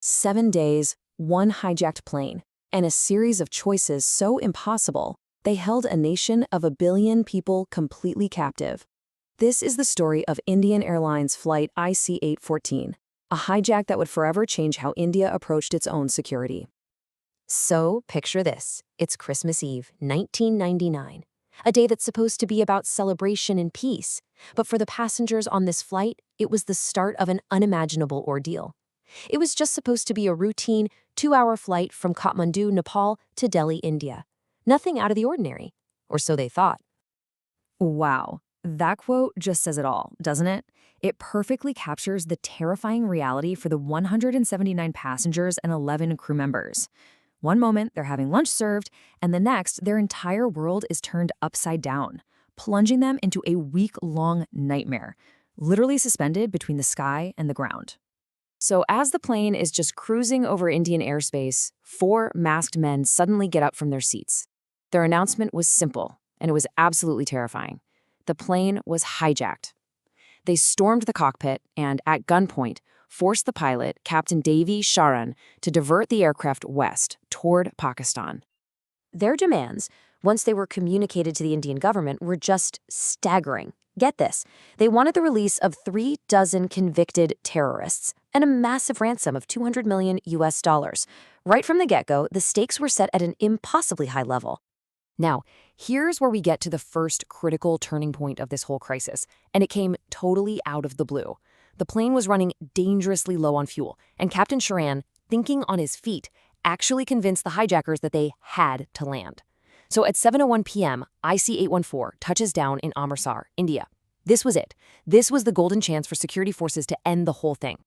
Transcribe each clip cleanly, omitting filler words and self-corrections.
7 days, one hijacked plane, and a series of choices so impossible, they held a nation of 1 billion people completely captive. This is the story of Indian Airlines Flight IC 814, a hijack that would forever change how India approached its own security. So, picture this. It's Christmas Eve, 1999. A day that's supposed to be about celebration and peace. But for the passengers on this flight, it was the start of an unimaginable ordeal. It was just supposed to be a routine 2-hour flight from Kathmandu, Nepal to Delhi, India. Nothing out of the ordinary. Or so they thought. Wow, that quote just says it all, doesn't it? It perfectly captures the terrifying reality for the 179 passengers and 11 crew members. One moment, they're having lunch served, and the next, their entire world is turned upside down, plunging them into a week-long nightmare, literally suspended between the sky and the ground. So as the plane is just cruising over Indian airspace, 4 masked men suddenly get up from their seats. Their announcement was simple, and it was absolutely terrifying. The plane was hijacked. They stormed the cockpit and, at gunpoint, forced the pilot, Captain Devi Sharan, to divert the aircraft west, toward Pakistan. Their demands, once they were communicated to the Indian government, were just staggering. Get this, they wanted the release of 36 convicted terrorists and a massive ransom of $200 million. Right from the get-go, the stakes were set at an impossibly high level. Now, here's where we get to the first critical turning point of this whole crisis, and it came totally out of the blue. The plane was running dangerously low on fuel, and Captain Sharan, thinking on his feet, actually convinced the hijackers that they had to land. So at 7:01 p.m., IC-814 touches down in Amritsar, India. This was it. This was the golden chance for security forces to end the whole thing.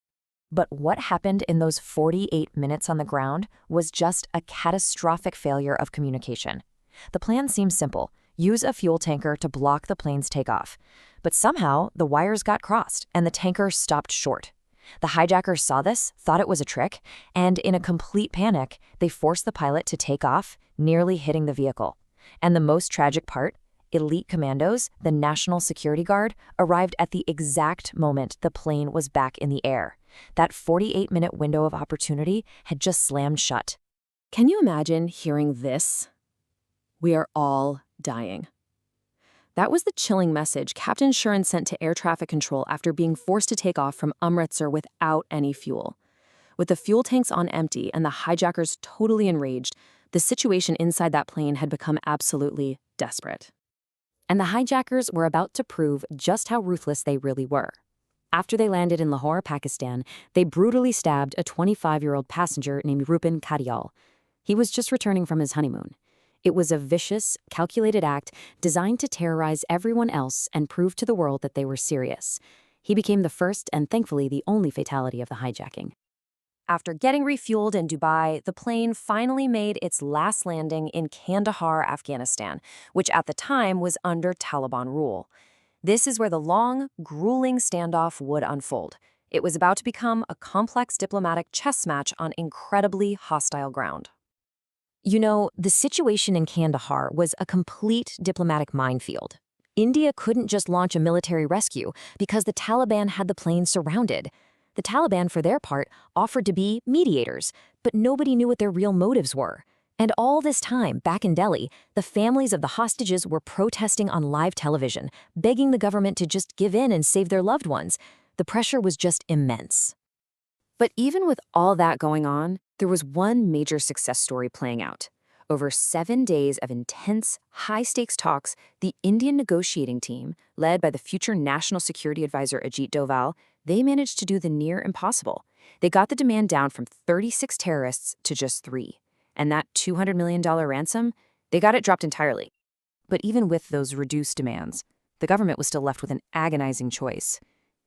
But what happened in those 48 minutes on the ground was just a catastrophic failure of communication. The plan seemed simple. Use a fuel tanker to block the plane's takeoff. But somehow, the wires got crossed, and the tanker stopped short. The hijackers saw this, thought it was a trick, and in a complete panic, they forced the pilot to take off, nearly hitting the vehicle. And the most tragic part, elite commandos, the National Security Guard, arrived at the exact moment the plane was back in the air. That 48-minute window of opportunity had just slammed shut. Can you imagine hearing this? We are all dying. That was the chilling message Captain Sharan sent to air traffic control after being forced to take off from Amritsar without any fuel. With the fuel tanks on empty and the hijackers totally enraged, the situation inside that plane had become absolutely desperate. And the hijackers were about to prove just how ruthless they really were. After they landed in Lahore, Pakistan, they brutally stabbed a 25-year-old passenger named Rupin Kadial. He was just returning from his honeymoon. It was a vicious, calculated act designed to terrorize everyone else and prove to the world that they were serious. He became the first and thankfully the only fatality of the hijacking. After getting refueled in Dubai, the plane finally made its last landing in Kandahar, Afghanistan, which at the time was under Taliban rule. This is where the long, grueling standoff would unfold. It was about to become a complex diplomatic chess match on incredibly hostile ground. You know, the situation in Kandahar was a complete diplomatic minefield. India couldn't just launch a military rescue because the Taliban had the plane surrounded. The Taliban, for their part, offered to be mediators, but nobody knew what their real motives were. And all this time, back in Delhi, the families of the hostages were protesting on live television, begging the government to just give in and save their loved ones. The pressure was just immense. But even with all that going on, there was one major success story playing out. Over 7 days of intense, high-stakes talks, the Indian negotiating team, led by the future National Security Advisor Ajit Doval, they managed to do the near impossible. They got the demand down from 36 terrorists to just 3. And that $200 million ransom, they got it dropped entirely. But even with those reduced demands, the government was still left with an agonizing choice.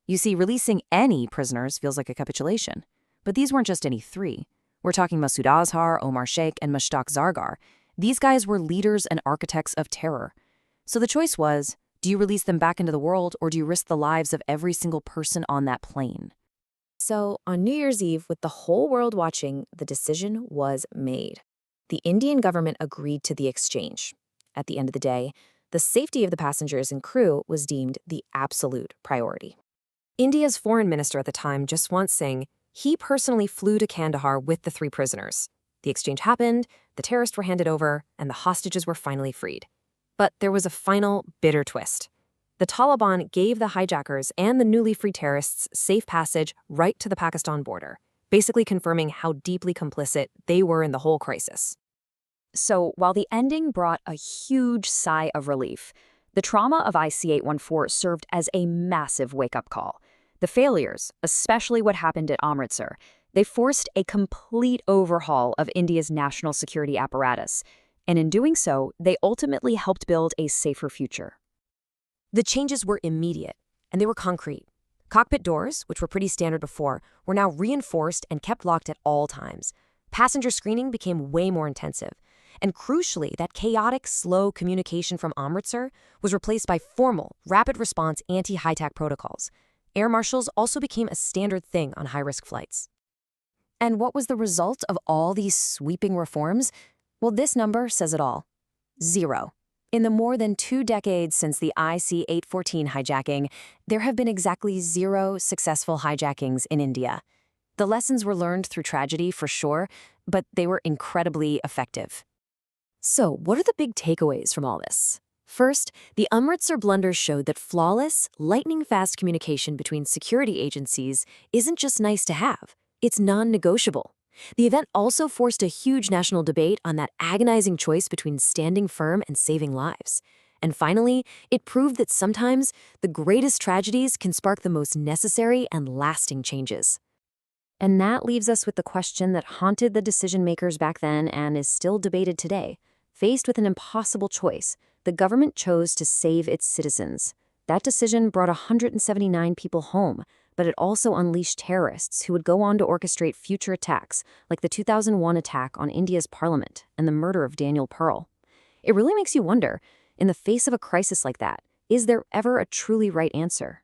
You see, releasing any prisoners feels like a capitulation. But these weren't just any 3. We're talking Masood Azhar, Omar Sheikh, and Mushtaq Zargar. These guys were leaders and architects of terror. So the choice was, do you release them back into the world, or do you risk the lives of every single person on that plane? So on New Year's Eve, with the whole world watching, the decision was made. The Indian government agreed to the exchange. At the end of the day, the safety of the passengers and crew was deemed the absolute priority. India's foreign minister at the time, Jaswant Singh, He personally flew to Kandahar with the 3 prisoners. The exchange happened, the terrorists were handed over, and the hostages were finally freed. But there was a final, bitter twist. The Taliban gave the hijackers and the newly freed terrorists safe passage right to the Pakistan border, basically confirming how deeply complicit they were in the whole crisis. So, while the ending brought a huge sigh of relief, the trauma of IC-814 served as a massive wake-up call. The failures, especially what happened at Amritsar, they forced a complete overhaul of India's national security apparatus, and in doing so, they ultimately helped build a safer future. The changes were immediate, and they were concrete. Cockpit doors, which were pretty standard before, were now reinforced and kept locked at all times. Passenger screening became way more intensive. And crucially, that chaotic, slow communication from Amritsar was replaced by formal, rapid-response anti-hijack protocols. Air marshals also became a standard thing on high-risk flights. And what was the result of all these sweeping reforms? Well, this number says it all. 0. In the more than 2 decades since the IC-814 hijacking, there have been exactly 0 successful hijackings in India. The lessons were learned through tragedy, for sure, but they were incredibly effective. So, what are the big takeaways from all this? First, the Amritsar blunder showed that flawless, lightning-fast communication between security agencies isn't just nice to have, it's non-negotiable. The event also forced a huge national debate on that agonizing choice between standing firm and saving lives. And finally, it proved that sometimes the greatest tragedies can spark the most necessary and lasting changes. And that leaves us with the question that haunted the decision-makers back then and is still debated today. Faced with an impossible choice, the government chose to save its citizens. That decision brought 179 people home, but it also unleashed terrorists who would go on to orchestrate future attacks, like the 2001 attack on India's parliament and the murder of Daniel Pearl. It really makes you wonder, in the face of a crisis like that, is there ever a truly right answer?